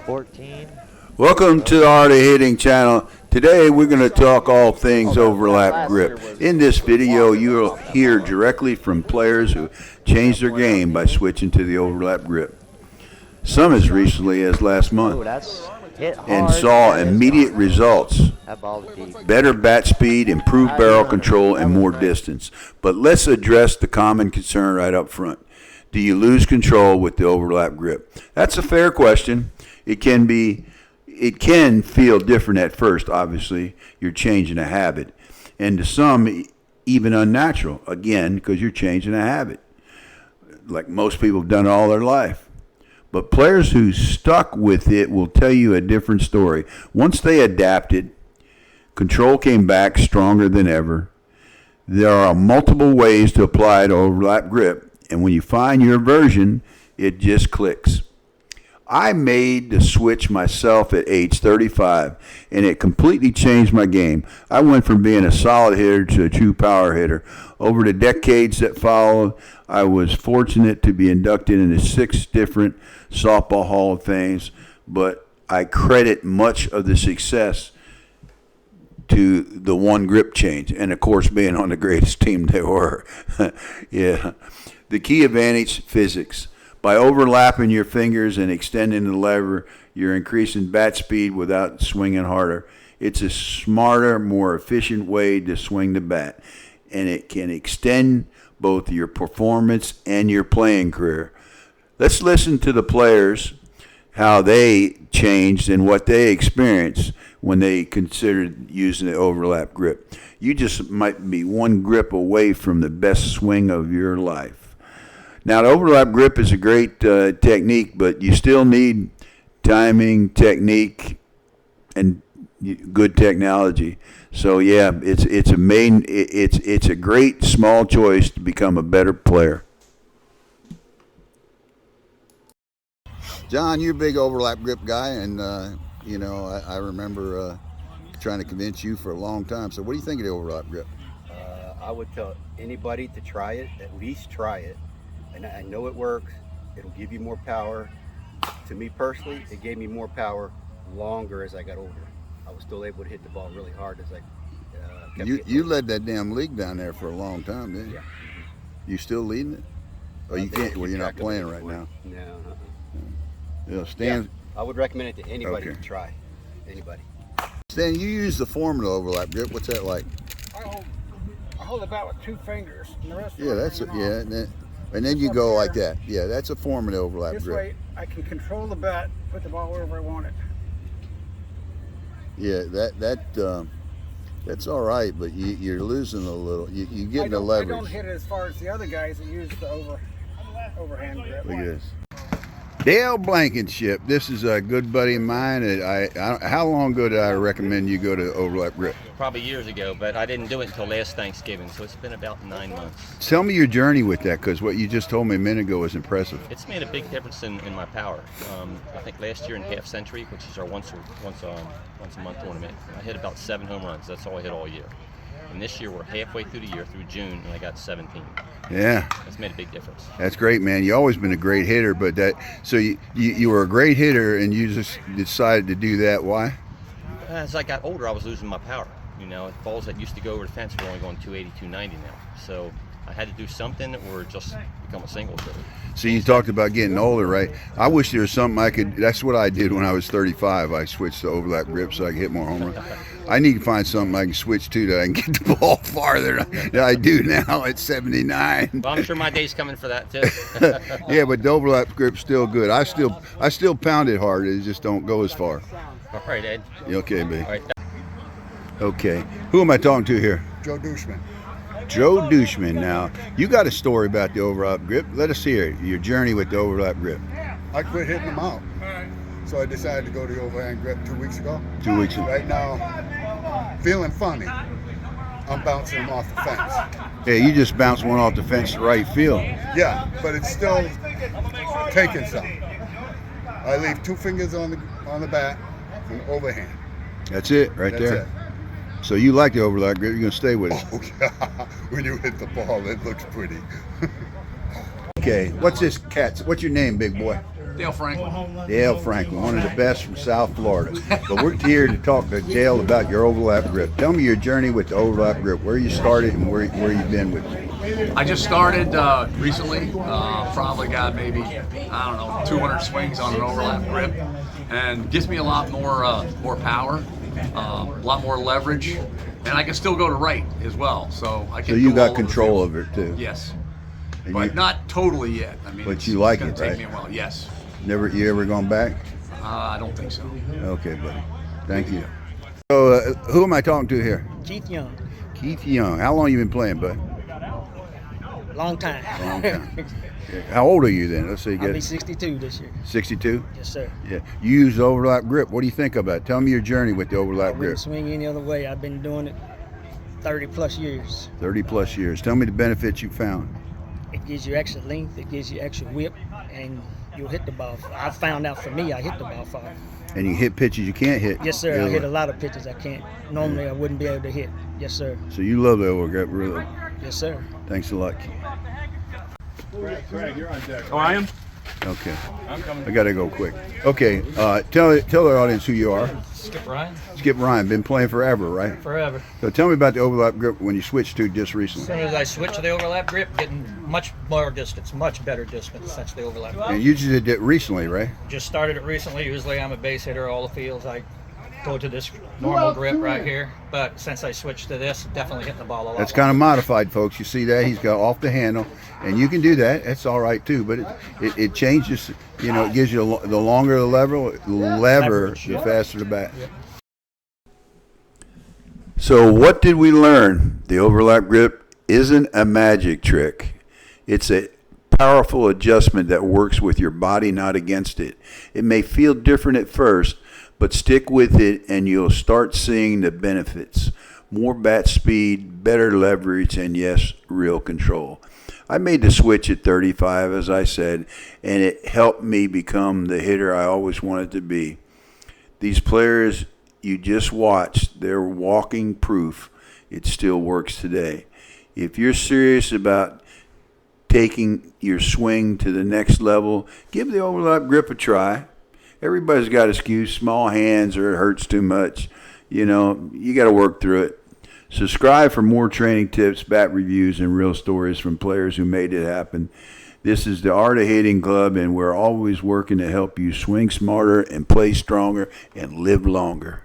14. Welcome to the Art of Hitting channel. Today we're going to talk all things overlap grip. In this video you'll hear directly from players who changed their game by switching to the overlap grip. Some as recently as last month, and saw immediate results. Better bat speed, improved barrel control, and more distance. But let's address the common concern right up front. Do you lose control with the overlap grip? That's a fair question. It can feel different at first, obviously. You're changing a habit. And to some, even unnatural, again, because you're changing a habit. Like most people have done all their life. But players who stuck with it will tell you a different story. Once they adapted, control came back stronger than ever. There are multiple ways to apply the overlap grip, and when you find your version, it just clicks. I made the switch myself at age 35, and it completely changed my game. I went from being a solid hitter to a true power hitter. Over the decades that followed, I was fortunate to be inducted into 6 different softball Hall of Fames, but I credit much of the success to the one grip change, and of course being on the greatest team they were. Yeah. The key advantage, physics. By overlapping your fingers and extending the lever, you're increasing bat speed without swinging harder. It's a smarter, more efficient way to swing the bat, and it can extend both your performance and your playing career. Let's listen to the players, how they changed and what they experienced when they considered using the overlap grip. You just might be one grip away from the best swing of your life. Now, the overlap grip is a great technique, but you still need timing, technique, and good technology. So yeah, it's a great small choice to become a better player. John, you're a big overlap grip guy, and I remember trying to convince you for a long time. So what do you think of the overlap grip? I would tell anybody to try it, at least try it. And I know it works. It'll give you more power. To me personally, it gave me more power longer as I got older. I was still able to hit the ball really hard as I kept You led that damn league down there for a long time, didn't you? Yeah. You still leading it? Oh, you can't. Well, you're not playing right now. No. Stan. Yeah, I would recommend it to anybody Okay. to try. Anybody. Stan, you use the formula overlap grip. What's that like? I hold it about with 2 fingers. And the rest Yeah, that's it. Yeah, and then you go like that. Yeah, that's a formula overlap This grip. way, I can control the bat, put the ball wherever I want it. Yeah, that's all right, but you're losing a little. You get the I leverage. don't hit it as far as the other guys that use the overhand grip. Look at this. Dale Blankenship. This is a good buddy of mine. How long ago did I recommend you go to overlap grip? Probably years ago, but I didn't do it until last Thanksgiving, so it's been about 9 months. Tell me your journey with that, because what you just told me a minute ago was impressive. It's made a big difference in my power. I think last year in Half Century, which is our once a month tournament, I hit about 7 home runs. That's all I hit all year. And this year we're halfway through the year, through June, and I got 17. Yeah, That's made a big difference. that's great, man. You always been a great hitter, but so you were a great hitter, and you just decided to do that. Why? As I got older, I was losing my power. Balls that used to go over the fence were only going 280, 290 now. So I had to do something or just become a singles hitter. So you talked about getting older, right? I wish there was something I could. That's what I did when I was 35. I switched to overlap grip so I could hit more home runs. I need to find something I can switch to that I can get the ball farther than I do now at 79. Well, I'm sure my day's coming for that too. Yeah, but the overlap grip's still good. I still pound it hard. It just don't go as far. All right, Ed. You okay, babe? All right. Okay. Who am I talking to here? Joe Douchman. Joe Douchman. Now, you got a story about the overlap grip. Let us hear it. Your journey with the overlap grip. I quit hitting them out. So I decided to go to the overhand grip 2 weeks ago. 2 weeks ago. Right now, feeling funny. I'm bouncing them off the fence. Yeah, you just bounced one off the fence to right field. Yeah, but it's still taking some. I leave 2 fingers on the bat and overhand. That's it, right That's there. it. So you like the overlap grip, you're going to stay with it. Oh, yeah. When you hit the ball, it looks pretty. Okay, what's this cat? What's your name, big boy? Dale Franklin. Dale Franklin, one of the best from South Florida. But we're here to talk to Dale about your overlap grip. Tell me your journey with the overlap grip, where you started and where you've been with it. I just started recently. Probably got maybe, I don't know, 200 swings on an overlap grip, and gives me a lot more power, a lot more leverage, and I can still go to right as well. So I can. So you do got all control of over it too. Yes, And but you- not totally yet. I mean, But you like it's it, gonna right? take me a while. Yes. You ever gone back? I don't think so. Okay, buddy. Thank you. So who am I talking to here? Keith Young, Keith Young. How long you been playing, bud? long time. Long time. How old are you then? Let's say you I'll be get 62 this year. 62. Yes, sir. Yeah. You use the overlap grip. What do you think about it? Tell me your journey with the I overlap grip. wouldn't swing any other way. I've been doing it 30 plus years. 30 plus years. Tell me the benefits you found. It gives you extra length, it gives you extra whip, and you'll hit the ball. I found out for me, I hit the ball far. And you hit pitches you can't hit. Yes, sir. the I other hit way. a lot of pitches I can't. Normally, I wouldn't be able to hit. Yes, sir. So you love the overlap grip, really. Yes, sir. Thanks a lot, Keith. Oh, I am? Okay. I'm coming. I gotta go quick. Okay. Tell the audience who you are. Skip Ryan? Skip Ryan. Been playing forever, right? Forever. So tell me about the overlap grip when you switched to just As recently. soon as I switched to the overlap grip, getting much more distance, much better distance since the overlap grip. And you just did it recently, right? Just started it recently. Usually I'm a base hitter all the fields. I go to this normal grip right here, but since I switched to this, definitely hitting the ball a lot. That's kind of modified, folks. You see that? He's got off the handle, and you can do that. That's all right too. But it changes. You know, it gives you the longer the lever, Leverage, the yeah. faster the bat. So what did we learn? The overlap grip isn't a magic trick. It's a powerful adjustment that works with your body, not against it. It may feel different at first, but stick with it and you'll start seeing the benefits. More bat speed, better leverage, and yes, real control. I made the switch at 35, as I said, and it helped me become the hitter I always wanted to be. These players you just watched, they're walking proof it still works today. If you're serious about taking your swing to the next level, give the overlap grip a try. Everybody's got excuse, small hands or it hurts too much. You know, you got to work through it. Subscribe for more training tips, bat reviews, and real stories from players who made it happen. This is the Art of Hitting Club, and we're always working to help you swing smarter and play stronger and live longer.